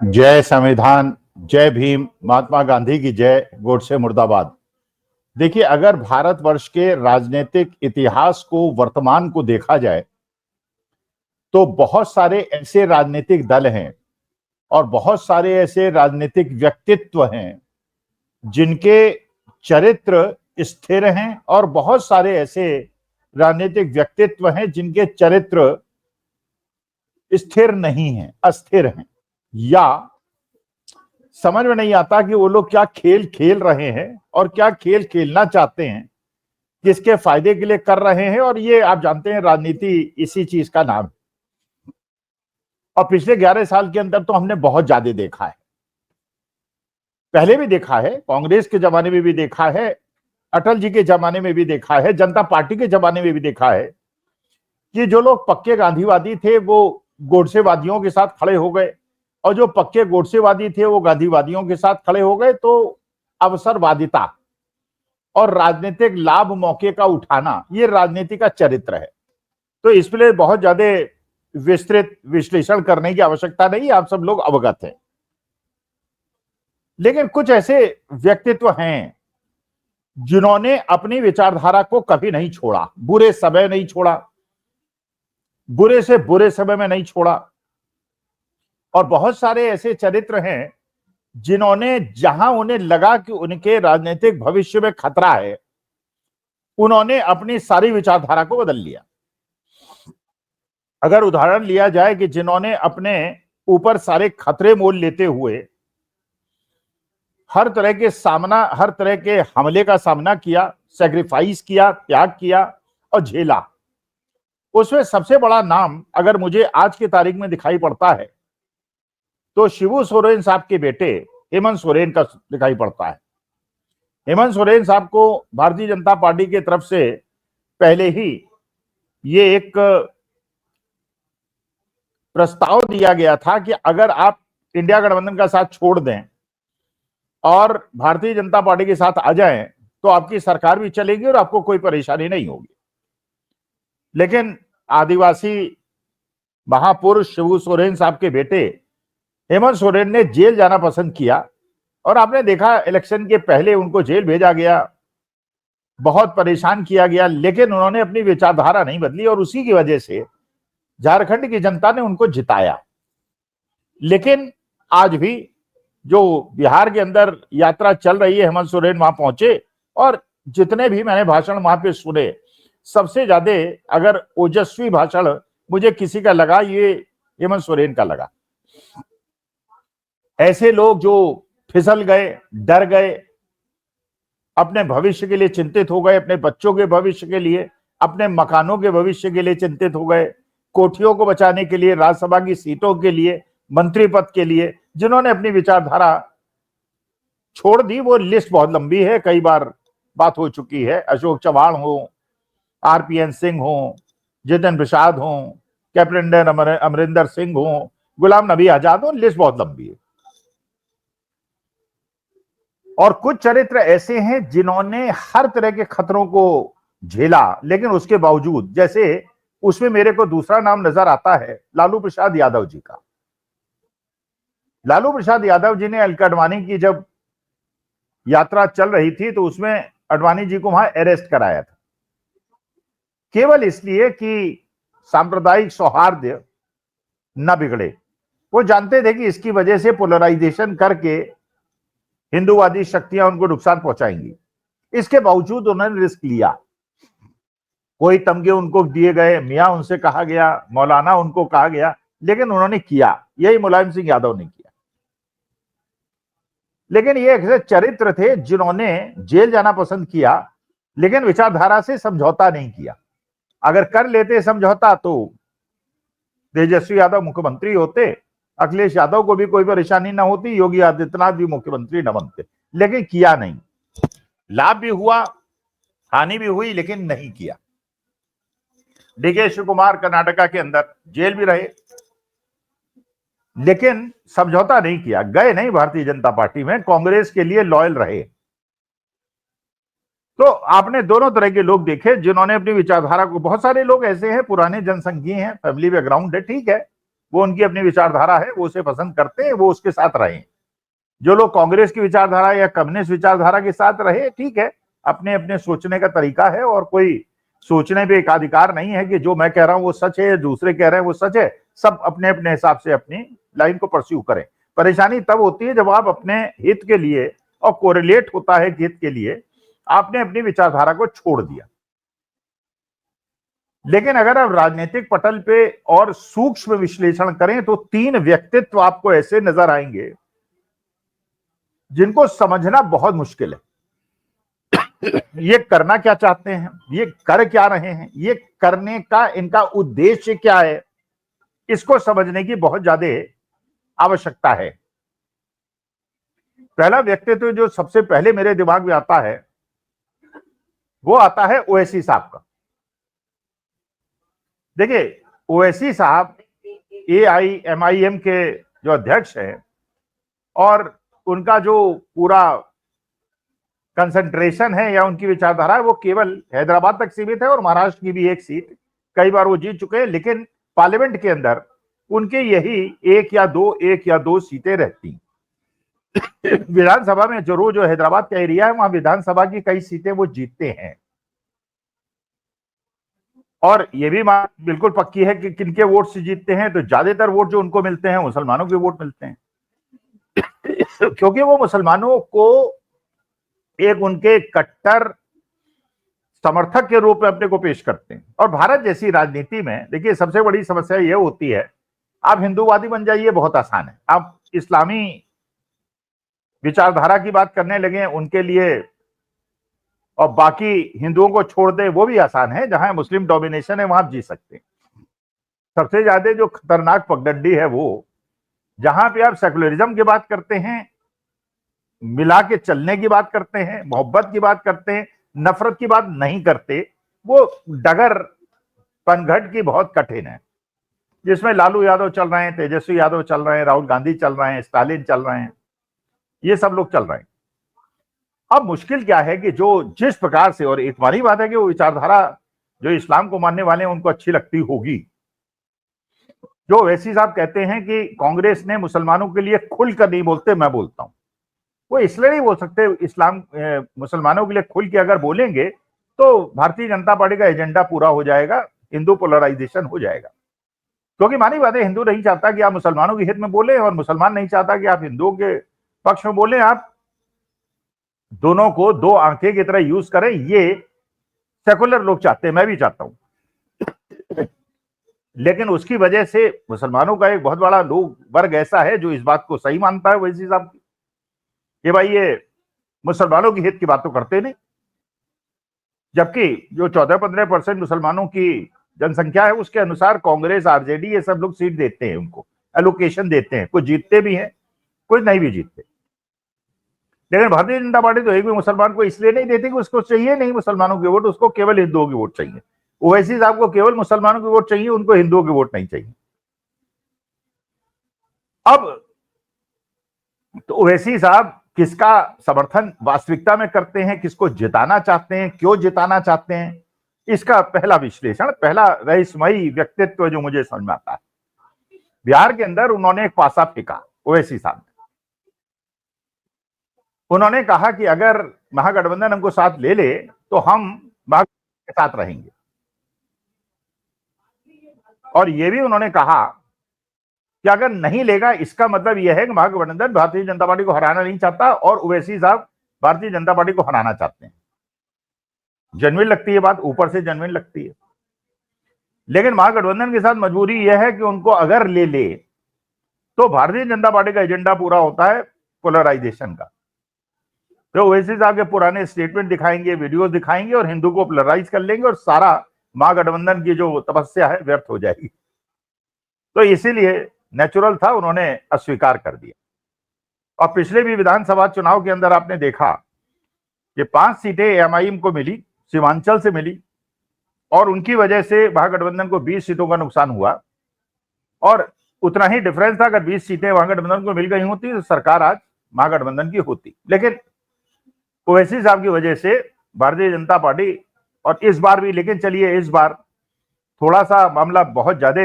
जय संविधान, जय भीम, महात्मा गांधी की जय, गोडसे मुर्दाबाद। देखिए, अगर भारतवर्ष के राजनीतिक इतिहास को, वर्तमान को देखा जाए तो बहुत सारे ऐसे राजनीतिक दल हैं और बहुत सारे ऐसे राजनीतिक व्यक्तित्व हैं जिनके चरित्र स्थिर हैं और बहुत सारे ऐसे राजनीतिक व्यक्तित्व हैं जिनके चरित्र स्थिर नहीं हैं, अस्थिर हैं, या समझ में नहीं आता कि वो लोग क्या खेल खेल रहे हैं और क्या खेल खेलना चाहते हैं, किसके फायदे के लिए कर रहे हैं। और ये आप जानते हैं, राजनीति इसी चीज का नाम है। और पिछले 11 साल के अंदर तो हमने बहुत ज्यादा देखा है, पहले भी देखा है, कांग्रेस के जमाने में भी देखा है, अटल जी के जमाने में भी देखा है, जनता पार्टी के जमाने में भी देखा है कि जो लोग पक्के गांधीवादी थे वो गोडसेवादियों के साथ खड़े हो गए और जो पक्के गोडसेवादी थे वो गांधीवादियों के साथ खड़े हो गए। तो अवसरवादिता और राजनीतिक लाभ मौके का उठाना, ये राजनीति का चरित्र है। तो इसलिए बहुत ज्यादा विस्तृत विश्लेषण करने की आवश्यकता नहीं, आप सब लोग अवगत हैं। लेकिन कुछ ऐसे व्यक्तित्व हैं जिन्होंने अपनी विचारधारा को कभी नहीं छोड़ा, बुरे समय नहीं छोड़ा, बुरे से बुरे समय में नहीं छोड़ा। और बहुत सारे ऐसे चरित्र हैं जिन्होंने, जहां उन्हें लगा कि उनके राजनीतिक भविष्य में खतरा है, उन्होंने अपनी सारी विचारधारा को बदल लिया। अगर उदाहरण लिया जाए कि जिन्होंने अपने ऊपर सारे खतरे मोल लेते हुए हर तरह के हमले का सामना किया, सैक्रिफाइस किया, त्याग किया और झेला, उसमें सबसे बड़ा नाम अगर मुझे आज की तारीख में दिखाई पड़ता है तो शिबू सोरेन साहब के बेटे हेमंत सोरेन का दिखाई पड़ता है। हेमंत सोरेन साहब को भारतीय जनता पार्टी की तरफ से पहले ही ये एक प्रस्ताव दिया गया था कि अगर आप इंडिया गठबंधन का साथ छोड़ दें और भारतीय जनता पार्टी के साथ आ जाएं तो आपकी सरकार भी चलेगी और आपको कोई परेशानी नहीं होगी। लेकिन आदिवासी महापुरुष शिबू सोरेन साहब के बेटे हेमंत सोरेन ने जेल जाना पसंद किया और आपने देखा इलेक्शन के पहले उनको जेल भेजा गया, बहुत परेशान किया गया, लेकिन उन्होंने अपनी विचारधारा नहीं बदली और उसी की वजह से झारखंड की जनता ने उनको जिताया। लेकिन आज भी जो बिहार के अंदर यात्रा चल रही है, हेमंत सोरेन वहां पहुंचे और जितने भी मैंने भाषण वहां पे सुने, सबसे ज्यादा अगर ओजस्वी भाषण मुझे किसी का लगा, ये हेमंत सोरेन का लगा। ऐसे लोग जो फिसल गए, डर गए, अपने भविष्य के लिए चिंतित हो गए, अपने बच्चों के भविष्य के लिए, अपने मकानों के भविष्य के लिए चिंतित हो गए, कोठियों को बचाने के लिए, राज्यसभा की सीटों के लिए, मंत्री पद के लिए, जिन्होंने अपनी विचारधारा छोड़ दी, वो लिस्ट बहुत लंबी है, कई बार बात हो चुकी है। अशोक चव्हाण हो, आरपीएन सिंह हो, जितेंद्र प्रसाद हो, कैप्टन अमरिंदर सिंह हो, गुलाम नबी आजाद हो, लिस्ट बहुत लंबी है। और कुछ चरित्र ऐसे हैं जिन्होंने हर तरह के खतरों को झेला, लेकिन उसके बावजूद, जैसे उसमें मेरे को दूसरा नाम नजर आता है लालू प्रसाद यादव जी का। लालू प्रसाद यादव जी ने अलका अडवाणी की जब यात्रा चल रही थी तो उसमें अडवाणी जी को वहां अरेस्ट कराया था, केवल इसलिए कि सांप्रदायिक सौहार्द न बिगड़े। वो जानते थे कि इसकी वजह से पोलराइजेशन करके हिंदूवादी शक्तियां उनको नुकसान पहुंचाएंगी। इसके बावजूद उन्होंने रिस्क लिया। कोई तमगे उनको दिए गए, मियां उनसे कहा गया, मौलाना उनको कहा गया, लेकिन उन्होंने किया। यही मुलायम सिंह यादव ने किया। लेकिन ये ऐसे चरित्र थे जिन्होंने जेल जाना पसंद किया, लेकिन विचारधारा से समझौता नहीं किया। अगर कर लेते समझौता तो तेजस्वी यादव मुख्यमंत्री होते, अखिलेश यादव को भी कोई परेशानी ना होती, योगी आदित्यनाथ भी मुख्यमंत्री न बनते, लेकिन किया नहीं। लाभ भी हुआ, हानि भी हुई, लेकिन नहीं किया। डीके शिव कुमार कर्नाटका के अंदर जेल भी रहे, लेकिन समझौता नहीं किया, गए नहीं भारतीय जनता पार्टी में, कांग्रेस के लिए लॉयल रहे। तो आपने दोनों तरह के लोग देखे जिन्होंने अपनी विचारधारा को, बहुत सारे लोग ऐसे हैं पुराने जनसंघी हैं, फैमिली बैकग्राउंड है, ठीक है, वो उनकी अपनी विचारधारा है, वो उसे पसंद करते हैं, वो उसके साथ रहें। जो लोग कांग्रेस की विचारधारा या कम्युनिस्ट विचारधारा के साथ रहे, ठीक है, अपने अपने सोचने का तरीका है, और कोई सोचने पे एक अधिकार नहीं है कि जो मैं कह रहा हूं वो सच है, दूसरे कह रहे हैं वो सच है। सब अपने अपने हिसाब से अपनी लाइन को परस्यू करें। परेशानी तब होती है जब आप अपने हित के लिए, और कोरिलेट होता है हित के लिए, आपने अपनी विचारधारा को छोड़ दिया। लेकिन अगर आप राजनीतिक पटल पे और सूक्ष्म विश्लेषण करें तो 3 व्यक्तित्व आपको ऐसे नजर आएंगे जिनको समझना बहुत मुश्किल है। ये करना क्या चाहते हैं, ये कर क्या रहे हैं, ये करने का इनका उद्देश्य क्या है, इसको समझने की बहुत ज्यादा आवश्यकता है। पहला व्यक्तित्व जो सबसे पहले मेरे दिमाग में आता है वो आता है ओवैसी साहब का। देखिए, ओवैसी साहब AIMIM के जो अध्यक्ष हैं, और उनका जो पूरा कंसंट्रेशन है या उनकी विचारधारा है वो केवल हैदराबाद तक सीमित है, और महाराष्ट्र की भी एक सीट कई बार वो जीत चुके हैं, लेकिन पार्लियामेंट के अंदर उनके यही एक या दो सीटें रहती। विधानसभा में जरूर जो हैदराबाद का एरिया है वहां विधानसभा की कई सीटें वो जीतते हैं, और ये भी बात बिल्कुल पक्की है कि किनके वोट से जीतते हैं, तो ज्यादातर वोट जो उनको मिलते हैं मुसलमानों के वोट मिलते हैं, क्योंकि वो मुसलमानों को एक उनके कट्टर समर्थक के रूप में अपने को पेश करते हैं। और भारत जैसी राजनीति में देखिए सबसे बड़ी समस्या यह होती है, आप हिंदूवादी बन जाइए बहुत आसान है, आप इस्लामी विचारधारा की बात करने लगे उनके लिए, और बाकी हिंदुओं को छोड़ दे वो भी आसान है, जहां मुस्लिम डोमिनेशन है वहां आप जी सकते हैं। सबसे ज्यादा जो खतरनाक पगडंडी है वो जहां पे आप सेकुलरिज्म की बात करते हैं, मिला के चलने की बात करते हैं, मोहब्बत की बात करते हैं, नफरत की बात नहीं करते, वो डगर पनघट की बहुत कठिन है, जिसमें लालू यादव चल रहे हैं, तेजस्वी यादव चल रहे हैं, राहुल गांधी चल रहे हैं, स्टालिन चल रहे हैं, ये सब लोग चल रहे हैं। अब मुश्किल क्या है कि जो जिस प्रकार से, और एक बारी बात है कि वो विचारधारा जो इस्लाम को मानने वाले हैं उनको अच्छी लगती होगी। जो ओवैसी साहब कहते हैं कि कांग्रेस ने मुसलमानों के लिए खुलकर नहीं बोलते, मैं बोलता हूं, वो इसलिए नहीं बोल सकते। इस्लाम मुसलमानों के लिए खुल के अगर बोलेंगे तो भारतीय जनता पार्टी का एजेंडा पूरा हो जाएगा, हिंदू पोलराइजेशन हो जाएगा। क्योंकि मानी बात है, हिंदू नहीं चाहता कि आप मुसलमानों के हित में बोले, और मुसलमान नहीं चाहता कि आप हिंदुओं के पक्ष में बोले। आप दोनों को दो आंखें की तरह यूज करें, ये सेकुलर लोग चाहते हैं, मैं भी चाहता हूं। लेकिन उसकी वजह से मुसलमानों का एक बहुत बड़ा लोग वर्ग ऐसा है जो इस बात को सही मानता है ओवैसी साहब की, कि भाई ये मुसलमानों की हित की बात तो करते नहीं, जबकि जो 14-15% मुसलमानों की जनसंख्या है उसके अनुसार कांग्रेस, आरजेडी ये सब लोग सीट देते हैं, उनको एलोकेशन देते हैं, कुछ जीतते भी हैं, कुछ नहीं भी जीतते। लेकिन भारतीय जनता पार्टी तो एक भी मुसलमान को इसलिए नहीं देती कि उसको चाहिए नहीं मुसलमानों के वोट, उसको केवल हिंदुओं के वोट चाहिए। ओवैसी साहब को केवल मुसलमानों के वोट चाहिए, उनको हिंदुओं के वोट नहीं चाहिए। अब तो ओवैसी साहब किसका समर्थन वास्तविकता में करते हैं, किसको जिताना चाहते हैं, क्यों जिताना चाहते हैं, इसका पहला विश्लेषण, पहला रहस्यमयी व्यक्तित्व जो मुझे समझ में आता है, बिहार के अंदर उन्होंने एक पासा फेंका ओवैसी साहब ने। उन्होंने कहा कि अगर महागठबंधन हमको साथ ले ले तो हम महागठबंधन के साथ रहेंगे, और यह भी उन्होंने कहा कि अगर नहीं लेगा इसका मतलब यह है कि महागठबंधन भारतीय जनता पार्टी को हराना नहीं चाहता, और ओवैसी साहब भारतीय जनता पार्टी को हराना चाहते हैं। जेन्युइन लगती है बात, ऊपर से जेन्युइन लगती है, लेकिन महागठबंधन के साथ मजबूरी यह है कि उनको अगर ले ले तो भारतीय जनता पार्टी का एजेंडा पूरा होता है पोलराइजेशन का। तो ओवैसी साहब के पुराने स्टेटमेंट दिखाएंगे, वीडियोस दिखाएंगे, और हिंदू को पोलराइज कर लेंगे, और सारा महागठबंधन की जो तपस्या है व्यर्थ हो जाएगी। तो इसीलिए नेचुरल था, उन्होंने अस्वीकार कर दिया। और पिछले भी विधानसभा चुनाव के अंदर आपने देखा कि 5 सीटें एमआईएम को मिली, सीमांचल से मिली, और उनकी वजह से महागठबंधन को 20 सीटों का नुकसान हुआ, और उतना ही डिफरेंस था। अगर 20 सीटें महागठबंधन को मिल गई होती तो सरकार आज महागठबंधन की होती, लेकिन ओवैसी साहब की वजह से भारतीय जनता पार्टी, और इस बार भी, लेकिन चलिए इस बार थोड़ा सा मामला बहुत ज्यादा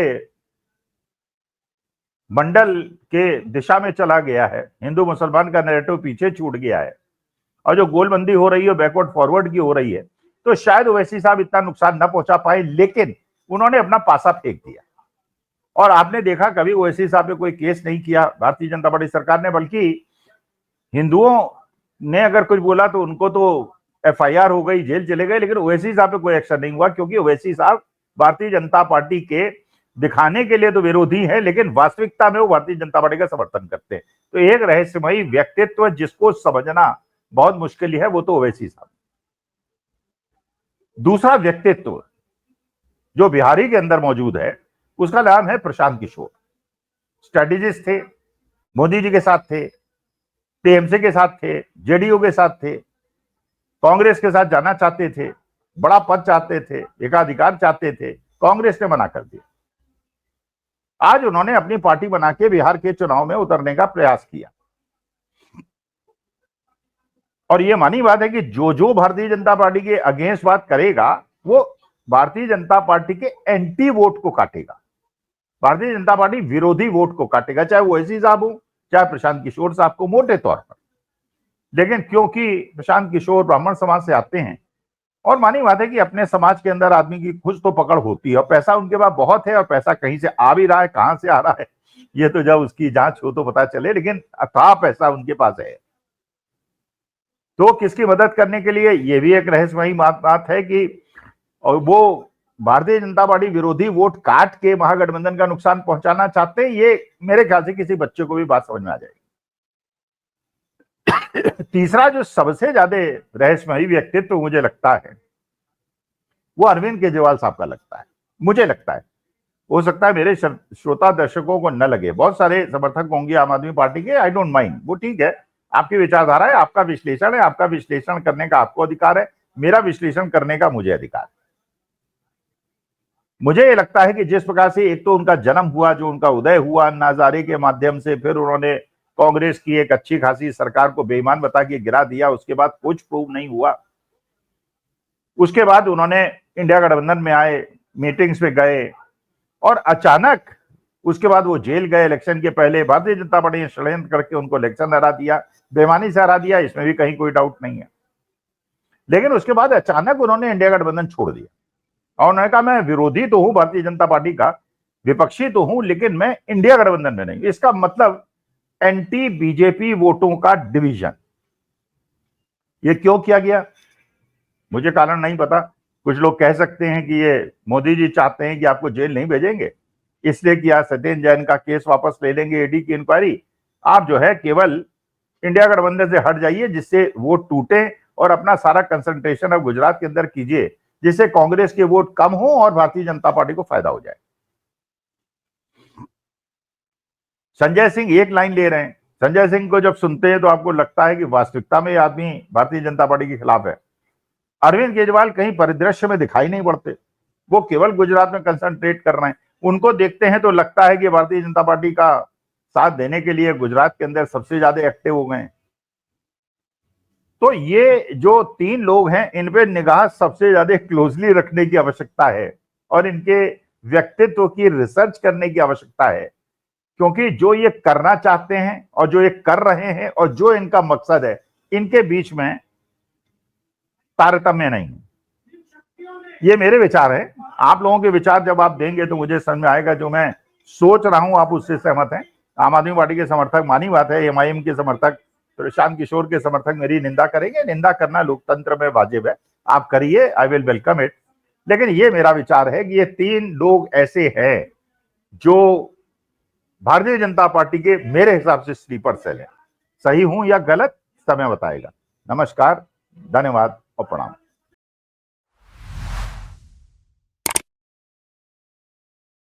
मंडल के दिशा में चला गया है, हिंदू मुसलमान का नैरेटिव पीछे छूट गया है, और जो गोलबंदी हो रही है बैकवर्ड फॉरवर्ड की हो रही है, तो शायद ओवैसी साहब इतना नुकसान न पहुंचा पाए, लेकिन उन्होंने अपना पासा फेंक दिया। और आपने देखा कभी ओवैसी साहब पे कोई केस नहीं किया भारतीय जनता पार्टी सरकार ने, बल्कि हिंदुओं ने अगर कुछ बोला तो उनको तो एफआईआर हो गई, जेल चले गए, लेकिन ओवैसी साहब पे कोई एक्शन नहीं हुआ, क्योंकि ओवैसी साहब भारतीय जनता पार्टी के दिखाने के लिए तो विरोधी है, लेकिन वास्तविकता में वो भारतीय जनता पार्टी का समर्थन करते हैं। तो एक रहस्यमयी व्यक्तित्व जिसको समझना बहुत मुश्किल है, वो तो ओवैसी साहब। दूसरा व्यक्तित्व जो बिहारी के अंदर मौजूद है, उसका नाम है प्रशांत किशोर। स्ट्रेटेजिस्ट थे, मोदी जी के साथ थे, टीएमसी के साथ थे, जेडीयू के साथ थे, कांग्रेस के साथ जाना चाहते थे, बड़ा पद चाहते थे, एकाधिकार चाहते थे, कांग्रेस ने मना कर दिया। आज उन्होंने अपनी पार्टी बना के बिहार के चुनाव में उतरने का प्रयास किया, और यह मानी बात है कि जो जो भारतीय जनता पार्टी के अगेंस्ट बात करेगा, वो भारतीय जनता पार्टी के एंटी वोट को काटेगा, भारतीय जनता पार्टी विरोधी वोट को काटेगा, चाहे वो ओवैसी साहब हो, चाहे प्रशांत किशोर साहब को, मोटे तौर पर। लेकिन क्योंकि प्रशांत किशोर ब्राह्मण समाज से आते हैं, और मानी बात है कि अपने समाज के अंदर आदमी की कुछ तो पकड़ होती है, और पैसा उनके पास बहुत है, और पैसा कहीं से आ भी रहा है, कहां से आ रहा है ये तो जब उसकी जांच हो तो पता चले, लेकिन अथाह पैसा उनके पास है। तो किसकी मदद करने के लिए, ये भी एक रहस्यमयी बात है कि और वो भारतीय जनता पार्टी विरोधी वोट काट के महागठबंधन का नुकसान पहुंचाना चाहते हैं। ये मेरे ख्याल से किसी बच्चे को भी बात समझ में आ जाएगी। तीसरा जो सबसे ज्यादा रहस्यमयी व्यक्तित्व मुझे लगता है, वो अरविंद केजरीवाल साहब का लगता है, मुझे लगता है। हो सकता है मेरे श्रोता दर्शकों को न लगे, बहुत सारे समर्थक होंगे आम आदमी पार्टी के, आई डोंट माइंड, वो ठीक है, आपकी विचारधारा है, आपका विश्लेषण है, आपका विश्लेषण करने का आपको अधिकार है, मेरा विश्लेषण करने का मुझे अधिकार है। मुझे ये लगता है कि जिस प्रकार से एक तो उनका जन्म हुआ, जो उनका उदय हुआ अन्ना हजारे के माध्यम से, फिर उन्होंने कांग्रेस की एक अच्छी खासी सरकार को बेईमान बता के गिरा दिया, उसके बाद कुछ प्रूव नहीं हुआ, उसके बाद उन्होंने इंडिया गठबंधन में आए, मीटिंग्स में गए, और अचानक उसके बाद वो जेल गए इलेक्शन के पहले। भारतीय जनता पार्टी ने षड्यंत्र करके उनको इलेक्शन हरा दिया, बेईमानी से हरा दिया, इसमें भी कहीं कोई डाउट नहीं है। लेकिन उसके बाद अचानक उन्होंने इंडिया गठबंधन छोड़ दिया, और उन्होंने कहा मैं विरोधी तो हूं भारतीय जनता पार्टी का, विपक्षी तो हूं, लेकिन मैं इंडिया गठबंधन में नहीं। इसका मतलब एंटी बीजेपी वोटों का डिवीजन। ये क्यों किया गया, मुझे कारण नहीं पता। कुछ लोग कह सकते हैं कि ये मोदी जी चाहते हैं कि आपको जेल नहीं भेजेंगे, इसलिए कि आज सत्येंद्र जैन का केस वापस ले लेंगे ईडी की इंक्वायरी, आप जो है केवल इंडिया गठबंधन से हट जाइए, जिससे वोट टूटे, और अपना सारा कंसंट्रेशन अब गुजरात के अंदर कीजिए, जिससे कांग्रेस के वोट कम हो और भारतीय जनता पार्टी को फायदा हो जाए। संजय सिंह एक लाइन ले रहे हैं, संजय सिंह को जब सुनते हैं तो आपको लगता है कि वास्तविकता में आदमी भारतीय जनता पार्टी के खिलाफ है। अरविंद केजरीवाल कहीं परिदृश्य में दिखाई नहीं पड़ते, वो केवल गुजरात में कंसंट्रेट कर रहे हैं। उनको देखते हैं तो लगता है कि भारतीय जनता पार्टी का साथ देने के लिए गुजरात के अंदर सबसे ज्यादा एक्टिव हो गए। तो ये जो तीन लोग हैं, इन पे निगाह सबसे ज्यादा क्लोजली रखने की आवश्यकता है, और इनके व्यक्तित्व की रिसर्च करने की आवश्यकता है, क्योंकि जो ये करना चाहते हैं और जो ये कर रहे हैं और जो इनका मकसद है, इनके बीच में तारतम्य नहीं है। ये मेरे विचार हैं, आप लोगों के विचार जब आप देंगे तो मुझे समझ में आएगा, जो मैं सोच रहा हूं आप उससे सहमत हैं। आम आदमी पार्टी के समर्थक, मानी बात है, एमआईएम के समर्थक, प्रशांत किशोर के समर्थक मेरी निंदा करेंगे, निंदा करना लोकतंत्र में वाजिब है, आप करिए, आई विल वेलकम इट। लेकिन ये मेरा विचार है कि ये तीन लोग ऐसे हैं जो भारतीय जनता पार्टी के मेरे हिसाब से स्लीपर सेल है। सही हूं या गलत समय बताएगा। नमस्कार, धन्यवाद और प्रणाम।